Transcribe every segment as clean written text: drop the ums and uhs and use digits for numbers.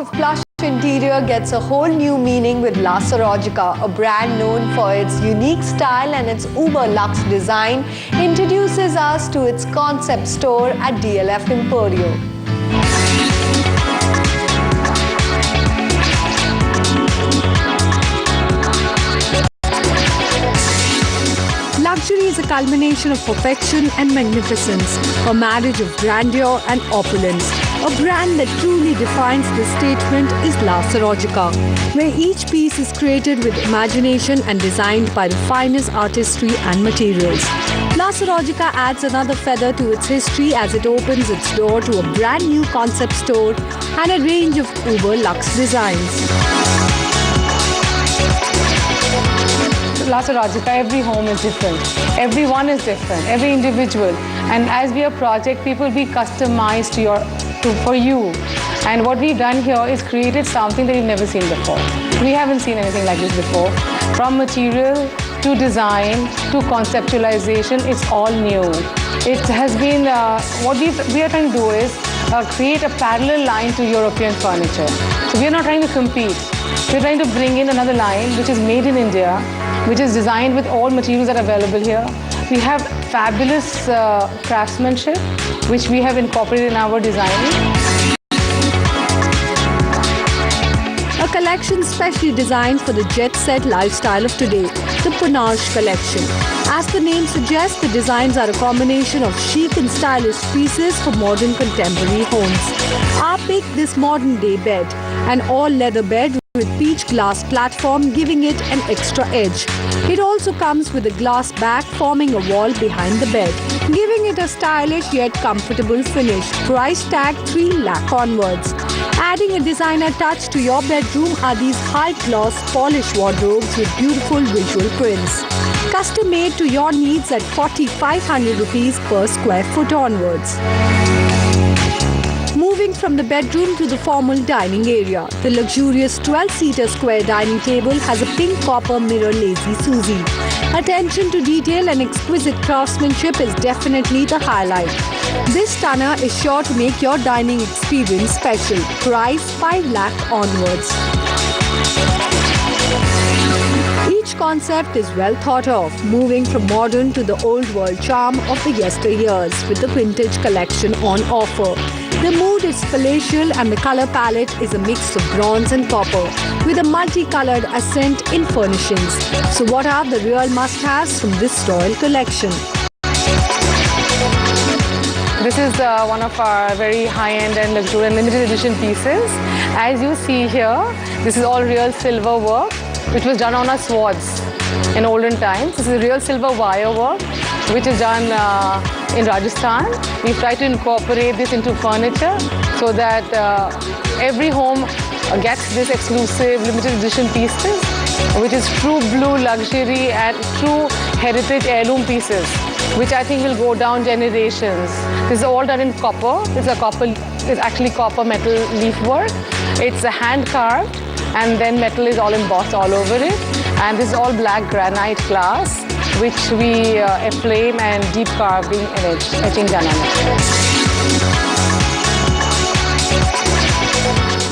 of plush interior gets a whole new meaning with La Sarogica, a brand known for its unique style and its uber luxe design, introduces us to its concept store at DLF Emporio. Luxury is a culmination of perfection and magnificence, a marriage of grandeur and opulence. A brand that truly defines this statement is La Sarogica, where each piece is created with imagination and designed by the finest artistry and materials. La Sarogica adds another feather to its history as it opens its door to a brand new concept store and a range of uber luxe designs. La Sarogica, every home is different. Everyone is different, every individual. And as we are project, people be customized for you. And what we've done here is created something that you've never seen before. We haven't seen anything like this before. From material to design to conceptualization, it's all new. It has been, what we are trying to do is create a parallel line to European furniture. So we are not trying to compete. We're trying to bring in another line which is made in India, which is designed with all materials that are available here. We have fabulous craftsmanship, which we have incorporated in our designing. A collection specially designed for the jet-set lifestyle of today, the Panache collection. As the name suggests, the designs are a combination of chic and stylish pieces for modern contemporary homes. Our pick this modern-day bed, an all-leather bed with peach glass platform giving it an extra edge. It also comes with a glass back forming a wall behind the bed, giving it a stylish yet comfortable finish. Price tag 3 lakh onwards. Adding a designer touch to your bedroom are these high-gloss polished wardrobes with beautiful visual prints. Custom made to your needs at 4,500 rupees per square foot onwards. Moving from the bedroom to the formal dining area, the luxurious 12-seater square dining table has a pink copper mirror Lazy Susie. Attention to detail and exquisite craftsmanship is definitely the highlight. This stunner is sure to make your dining experience special. Price 5 lakh onwards. Each concept is well thought of, moving from modern to the old world charm of the yesteryears with the vintage collection on offer. The mood is palatial and the color palette is a mix of bronze and copper with a multicolored accent in furnishings. So what are the real must-haves from this royal collection? This is one of our very high-end and luxurious limited edition pieces. As you see here, this is all real silver work, which was done on our swords in olden times. This is real silver wire work, which is done in Rajasthan. We've tried to incorporate this into furniture so that every home gets this exclusive limited edition pieces, which is true blue luxury and true heritage heirloom pieces, which I think will go down generations. This is all done in copper. It's actually copper metal leaf work. It's hand carved, and then metal is all embossed all over it. And this is all black granite glass, which we flame and deep carving and etching done on it.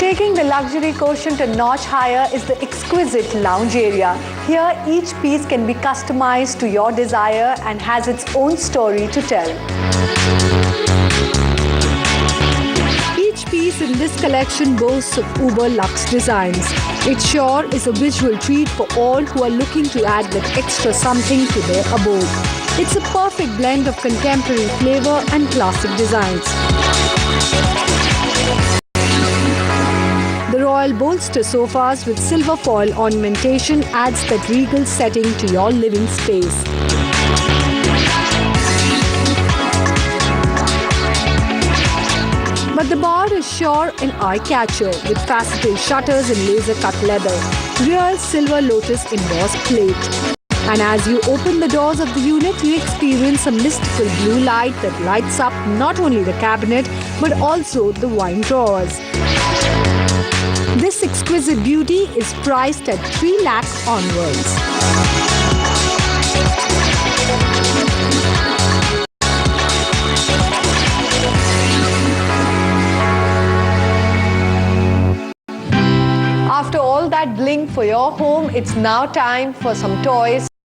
Taking the luxury quotient a notch higher is the exquisite lounge area. Here, each piece can be customized to your desire and has its own story to tell. Each piece in this collection boasts of uber luxe designs. It sure is a visual treat for all who are looking to add that extra something to their abode. It's a perfect blend of contemporary flavor and classic designs. The royal bolster sofas with silver foil ornamentation adds that regal setting to your living space. But the bar is sure an eye-catcher with faceted shutters and laser-cut leather, real silver lotus embossed plate. And as you open the doors of the unit, you experience a mystical blue light that lights up not only the cabinet but also the wine drawers. This exquisite beauty is priced at 3 lakh onwards. that bling for your home, it's now time for some toys